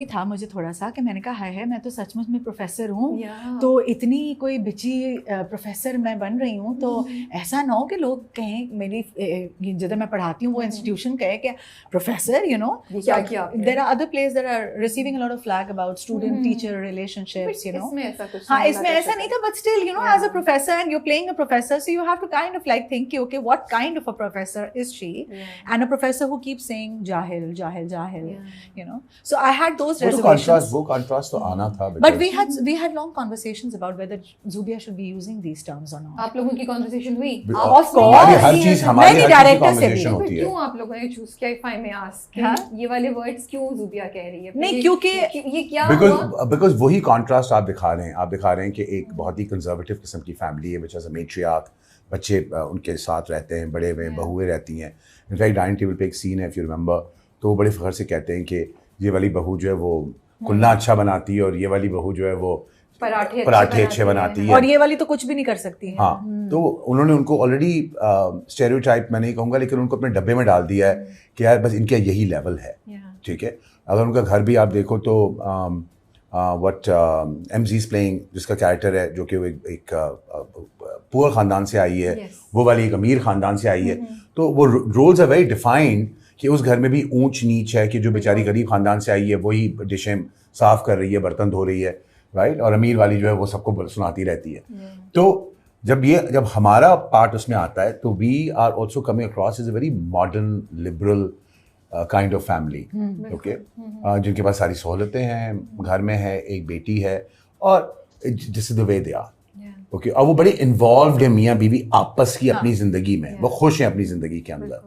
था मुझे थोड़ा सा कि मैंने कहा हाय है मैं तो सचमुच में प्रोफेसर हूँ तो इतनी कोई बिची प्रोफेसर मैं बन रही हूँ तो ऐसा ना हो कि लोग कहें मेरी जिधर मैं पढ़ाती हूँ वो इंस्टीट्यूशन कहे कि professor you know there are other place that are receiving a lot of flag about student teacher relationships you know हाँ इसमें ऐसा नहीं था but still you know as a professor and you playing a professor so you have to kind of like think okay what kind of a professor is she and a professor who keeps saying जाहिल जाहिल जाहिल you know so I had those reservations वो contrast तो आना था but we had long conversations about whether Zubia should be using these terms or not. आप लोगों की conversation हुई of course हर चीज हमारी conversation होती है क्यों आप लोगों ने choose किया if I may ask ये वाले words क्यों Zubia कह रही है नहीं क्योंकि ये क्या because वही contrast आप दिखा रहे हैं कि एक बहुत ही conservative किस्म की family है which has a matriarch बच्चे उनके साथ रहते हैं बड़े हुए बहुएं रहती हैं इनफैक्ट डाइनिंग टेबल पे एक सीन है if you remember तो वो बड़े फख्र से कहते हैं कि ये वाली बहू जो है वो कुल्ला अच्छा बनाती है और ये वाली बहू जो है वो पराठे अच्छे बनाती है और ये वाली तो कुछ भी नहीं कर सकती है हाँ तो उन्होंने उनको ऑलरेडी स्टेरियोटाइप मैं नहीं कहूँगा लेकिन उनको अपने डब्बे में डाल दिया है कि यार बस इनका यही लेवल है ठीक है अगर उनका घर भी आप देखो तो व्हाट एमजी इज प्लेइंग जिसका कैरेक्टर है जो कि वो एक पुअर ख़ानदान से आई है वो वाली एक अमीर ख़ानदान से आई है तो वो रोल्स आर वेरी डिफाइंड कि उस घर में भी ऊंच नीच है कि जो बेचारी गरीब खानदान से आई है वही डिशें साफ कर रही है बर्तन धो रही है राइट और अमीर वाली जो है वो सबको सुनाती रहती है तो जब हमारा पार्ट उसमें आता है तो we are also coming across is a very modern liberal kind of family okay जिनके पास सारी सहूलतें हैं घर में है एक बेटी है और this is the way they are okay और वो बड़े इन्वॉल्व्ड है मियाँ बीवी आपस की अपनी जिंदगी में वो खुश हैं अपनी जिंदगी के अंदर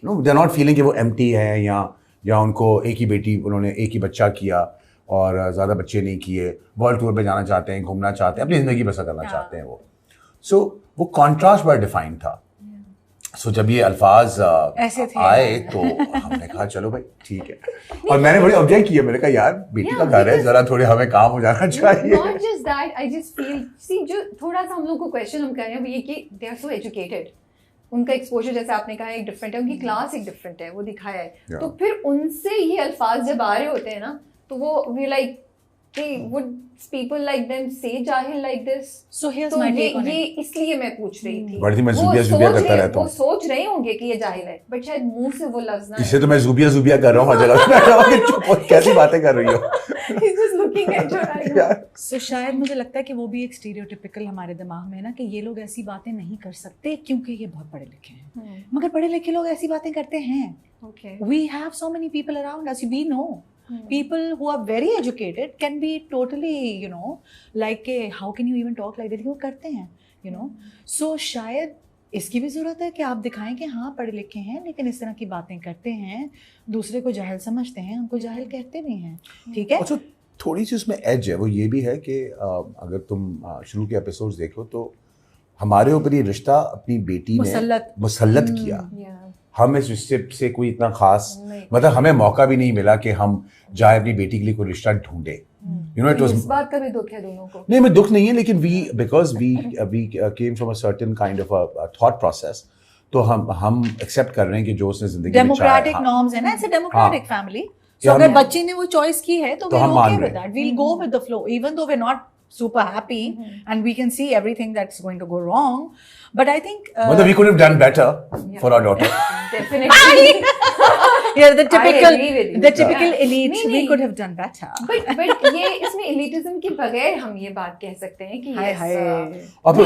no they are not feeling कि वो एम्प्टी है या उनको एक ही बेटी उन्होंने एक ही बच्चा किया और ज़्यादा बच्चे नहीं किए वर्ल्ड टूर पे जाना चाहते हैं घूमना चाहते हैं अपनी ज़िंदगी बसर करना चाहते हैं वो सो वो कॉन्ट्रास्ट बड़ा डिफाइन था सो जब ये अल्फाज आए तो हमने कहा चलो भाई ठीक है और मैंने बड़ी ऑब्जेक्ट किया मैंने कहा यार बेटी का घर है जरा थोड़े हमें काम हो जाना चाहिए not just that I just feel see जो थोड़ा सा हम लोग को क्वेश्चन हम कर रहे हैं वो ये कि दे आर सो एजुकेटेड उनका एक्सपोजर जैसे आपने कहा एक डिफरेंट है उनकी क्लास एक डिफरेंट है वो दिखाया है तो फिर उनसे ये अल्फाज जब आ रहे होते हैं ना तो वो we like would people like them say jahil like this so here's my take on ये इसलिए मैं पूछ रही थी बड़ी मैं ज़ुबिया करता रहता हूँ वो सोच रहे होंगे कि ये जाहिल है बट शायद मुंह से वो लफ्ज ना इससे तो मैं ज़ुबिया कर रहा हूँ हर जगह कैसी बातें कर रही हो he's just looking at your eyes so शायद मुझे लगता है कि वो भी एक स्टीरियोटिपिकल हमारे दिमाग में है ना कि ये लोग ऐसी बातें नहीं कर सकते क्योंकि ये बहुत पढ़े लिखे हैं मगर पढ़े लिखे लोग ऐसी बातें करते हैं okay we have so many people around us we know people who are very educated can be totally you know like how can you even talk like that वो करते हैं you know so शायद इसकी भी ज़रूरत है कि आप दिखाएं कि हाँ पढ़े लिखे हैं लेकिन इस तरह की बातें करते हैं दूसरे को जाहिल समझते हैं उनको जाहिल कहते भी हैं ठीक है अच्छा थोड़ी सी उसमें एज है वो ये भी है कि अगर तुम शुरू के एपिसोड्स देखो तो हमारे ऊपर ये रिश्ता अपनी बेटी ने मुसल्लत किया हम इस रिश्ते से कोई इतना खास मतलब हमें मौका भी नहीं मिला कि हम जाए अपनी बेटी के लिए कोई रिश्ता ढूंढे यू नो इट वाज इस बात का भी दुख है दोनों को नहीं मैं दुख नहीं है लेकिन because we came from a certain kind of a thought process तो हम एक्सेप्ट कर रहे हैं कि जो उसने जिंदगी में डेमोक्रेटिक नॉर्म्स है ना it's a democratic family so अगर बच्ची ने वो चॉइस की है तो we okay with that we will go with the flow even though we are not super happy and we can see everything that's going to go wrong but I think we could have done better for our daughter definitely yeah the typical elite we could have done better but ये इसमें elitism के बगैर हम ये बात कह सकते हैं कि और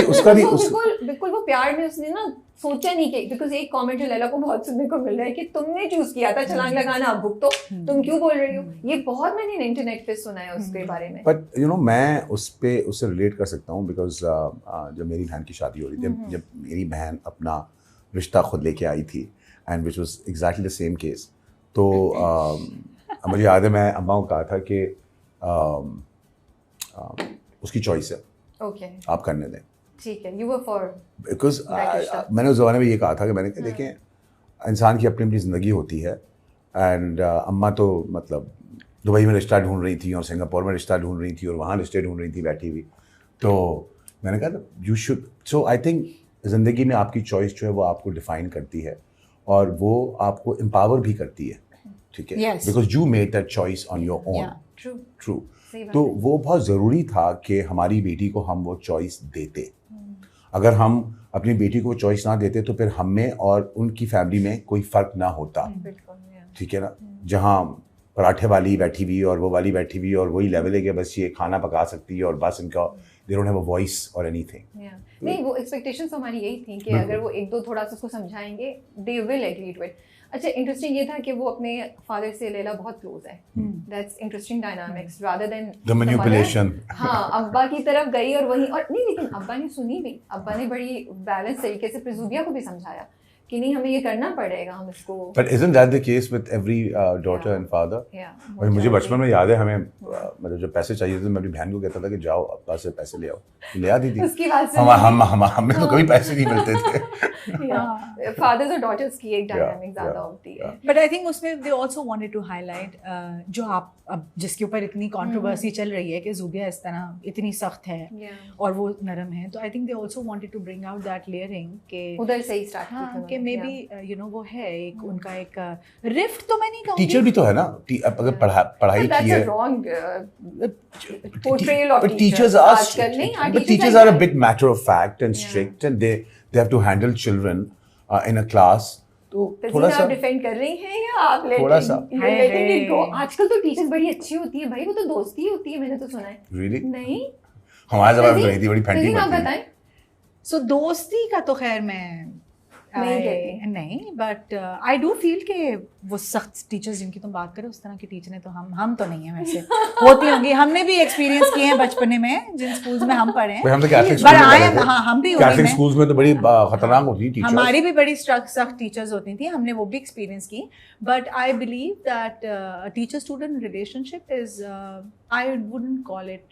उसका भी बिल्कुल वो प्यार में उसने ना सोचा नहीं कि बिकॉज एक कमेंट लैला को बहुत सुनने को मिल रहा है कि तुमने चूज किया था छलांग लगाना अब भुगतो तुम क्यों बोल रही हो ये बहुत मैंने इंटरनेट पे सुना है उसके बारे में बट यू नो मैं उससे रिलेट कर सकता हूँ बिकॉज जब मेरी बहन की शादी हो रही थी जब मेरी बहन अपना रिश्ता खुद लेके आई थी and which was exactly the same case तो मुझे याद है मैं अम्मा को कहा था कि उसकी चॉइस है आप करने दें ठीक है you were for बिकॉज मैंने उस ज़माने में ये कहा था कि मैंने देखें इंसान की अपनी अपनी ज़िंदगी होती है एंड अम्मा तो मतलब दुबई में रिश्ता ढूंढ रही थी और सिंगापुर में रिश्ता ढूंढ रही थी और वहाँ रिश्ते ढूंढ रही थी बैठी हुई तो मैंने कहा you should so I think ज़िंदगी में आपकी चॉइस जो है वो आपको डिफ़ाइन करती है और वो आपको एम्पावर भी करती है ठीक है, because you made that choice on your own. True. तो वो बहुत ज़रूरी था कि हमारी बेटी को हम वो चॉइस देते। अगर हम अपनी बेटी को चॉइस ना देते तो फिर हम में और उनकी फैमिली में कोई फ़र्क ना होता, ठीक है ना। जहाँ पराठे वाली बैठी हुई और वो वाली बैठी हुई और वही लेवल है कि बस ये खाना पका सकती है और बस इनका they don't have a voice और एनीथिंग। नहीं, वो एक्सपेक्टेशंस हमारी यही थी कि अगर वो एक दो थोड़ा सा उसको समझाएंगे they will agree to it. अच्छा, इंटरेस्टिंग ये था कि वो अपने फादर से लैला बहुत क्लोज है। That's interesting dynamics rather than the manipulation. हाँ, अब्बा की तरफ गई और वही, और नहीं, लेकिन अब्बा ने सुनी भी। अब्बा ने बड़ी बैलेंस तरीके से ज़ुबिया को भी समझाया कि नहीं, हमें ये करना पड़ेगा, हम इसको। But isn't that the case with every daughter and father? और मुझे बचपन में याद है, हमें मतलब जब पैसे चाहिए थे मैं अपनी बहन को कहता था कि जाओ अब्बा से पैसे ले आओ, ले आती थी। उसकी बात से हमें तो कभी पैसे नहीं मिलते थे। फादर्स और डॉटर्स की एक डायनामिक ज़्यादा होती है। बट आई थिंक उसमें they also wanted to highlight जो आप अब जिसके ऊपर इतनी कंट्रोवर्सी चल रही है कि ज़ुबिया इस तरह इतनी सख्त है और वो नरम है, तो I think they also wanted to bring out that layering के उधर से ही स्टार्ट कि मे बी यू नो वो है एक उनका एक रिफ्ट, तो मैं नहीं कहूँगी। टीचर भी तो है ना, अगर पढ़ाई की है, but teachers are a bit matter of fact and strict and they have to handle children in a class. तो थोड़ा सा आप डिफेंड कर रही हैं या आप थोड़ा सा आजकल तो टीचर्स बड़ी अच्छी होती है भाई, वो तो दोस्ती होती है, मैंने तो सुना है। Really? नहीं, हमारे ज़माने में तो नहीं थी, बड़ी फैंटी आप बताएं। सो दोस्ती का तो खैर मैं नहीं, बट आई डू फील कि वो सख्त टीचर्स जिनकी तुम बात करो उस तरह के टीचर ने तो हम तो नहीं है, वैसे होती होंगी, हमने भी एक्सपीरियंस किए हैं बचपने में जिन स्कूल्स में हम पढ़े हैं। हम तो कैथलिक स्कूल में पढ़े थे। हाँ, हम भी कैथलिक स्कूल्स में तो बड़ी खतरनाक होती थी, हमारी भी बड़ी सख्त टीचर्स होती थी, हमने वो भी एक्सपीरियंस की। But I believe that teacher student relationship is, I wouldn't call it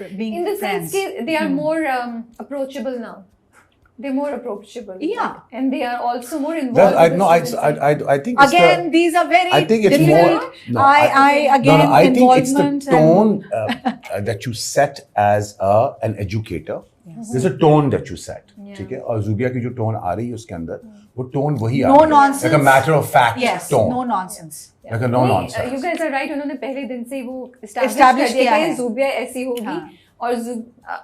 being in the sense कि they are more approachable now. They're more approachable. Yeah. And they are also more involved. I think again these are very I think it's more. No, I think it's the tone that you set as an educator. Yes. There's a tone that you set. ठीक है, और ज़ुबिया की जो tone आ रही है उसके अंदर, वो टोन वही आ रही है। No nonsense. Like a matter of fact tone. No nonsense. Like a no nonsense. You guys are right. उन्होंने पहले दिन से वो establish किया है ज़ुबिया ऐसी होगी। और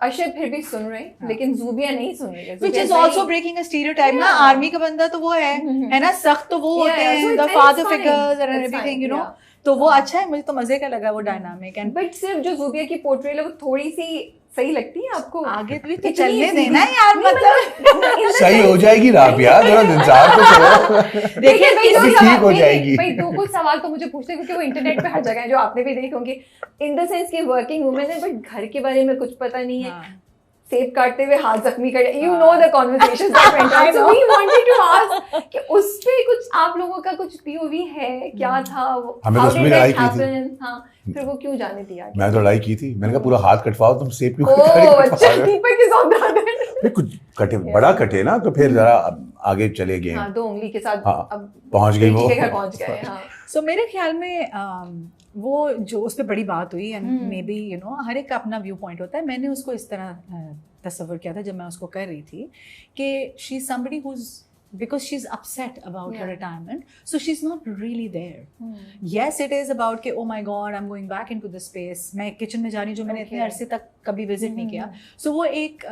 अशद फिर भी सुन रहे हैं, लेकिन ज़ुबिया नहीं सुन रही है। Which is also breaking a stereotype ना, आर्मी का बंदा तो वो है ना, सख्त तो वो होते हैं, the father figures and everything, you know, तो वो अच्छा है, मुझे तो मजे का लगा वो डायनामिक। बट सिर्फ जो ज़ुबिया की पोर्ट्रेल है वो थोड़ी सी सही लगती है आपको? आगे भी तो चलने देना यार, मतलब सही हो जाएगी राबिया, थोड़ा इंतजार तो करो। देखिए ठीक हो जाएगी। भाई दो कुछ सवाल तो मुझे पूछते क्योंकि वो इंटरनेट पे हर जगह है, जो आपने भी देखे होंगे। इन द सेंस कि वर्किंग वुमेन है बट घर के बारे में कुछ पता नहीं है, सेब काटते हुए हाथ जख्मी कर, you know the conversations that went on. So we wanted to ask कि उस पे कुछ आप लोगों का कुछ पीओवी है, क्या था वो, हमें तो उसमें लड़ाई की थी। हां, फिर वो क्यों जाने दिया? मैं तो लड़ाई की थी, मैंने कहा पूरा हाथ कटवाओ तुम, सेब क्यों कटवाओ? अच्छा, दीपक के साथ ब्रदर कुछ कटे, बड़ा कटे ना, तो फिर जरा आगे चले गए। हां, 2 उंगली के साथ अब पहुंच गई वो, पहुंच गए। हां, सो मेरे ख्याल में वो जो उस पर बड़ी बात हुई, and maybe you know हर एक का अपना व्यू पॉइंट होता है। मैंने उसको इस तरह तस्वर किया था जब मैं उसको कर रही थी कि she is somebody who is, because she's upset about her retirement, so she's not really there. Yes, it is about कि oh my god I'm going back into this space, मैं किचन में जा रही हूँ जो मैंने इतने अरसे तक कभी विजिट नहीं किया। So वो एक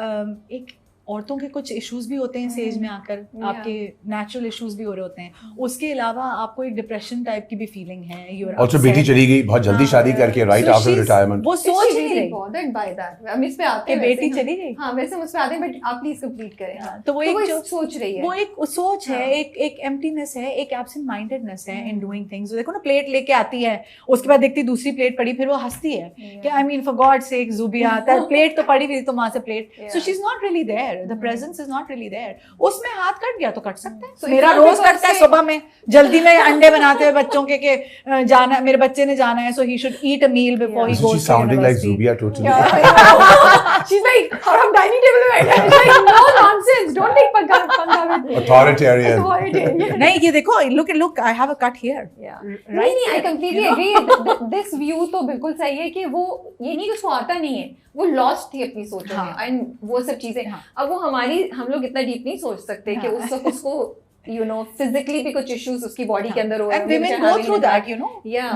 औरतों के कुछ इश्यूज भी होते हैं स्टेज में आकर, आपके नेचुरल इश्यूज भी हो रहे होते हैं, उसके अलावा आपको एक डिप्रेशन टाइप की भी फीलिंग है। ऑल्सो बेटी चली गई बहुत जल्दी शादी करके, राइट आफ्टर रिटायरमेंट। वो सोच नहीं रही, बॉदर्ड बाय दैट। हम इस पे आते हैं, बेटी चली गई। हां, वैसे मुझ पे आते हैं, बट आप प्लीज कंप्लीट करें। तो वो एक जो सोच रही है, वो एक सोच है, एक एम्प्टीनेस है, एक एब्सेंट माइंडेडनेस है इन डूइंग थिंग्स। देखो ना, प्लेट लेके आती है, उसके बाद देखती दूसरी प्लेट पड़ी, फिर वो हंसती है कि I mean for God sake Zubia, plate तो पड़ी हुई, तो वहां से plate. So she is not really there, the presence is not really there. उसमें हाथ कट गया तो कट सकता है। So मेरा रोज कटता है सुबह में, जल्दी में अंडे बनाते हुए बच्चों के जाना, मेरे बच्चे ने जाना है, so he should eat a meal before he goes to university. She's sounding like Zubia totally. She's like, और हम डाइनिंग टेबल पे बैठे हैं, she's like, no nonsense, don't take पंगा with me. Authoritarian. नहीं, ये देखो, look, I have a cut here. नहीं, I completely agree. This view तो बिल्कुल सही है कि वो ये नहीं कि उसको आता नहीं है, वो लॉस्ट थी अपनी सोचों में, एंड वो सब चीजें। अब वो हम लोग इतना डीप नहीं सोच सकते कि उस वक्त उसको you know physically भी कुछ issues उसकी body के अंदर हो रहे and women go through that, you know. Yeah.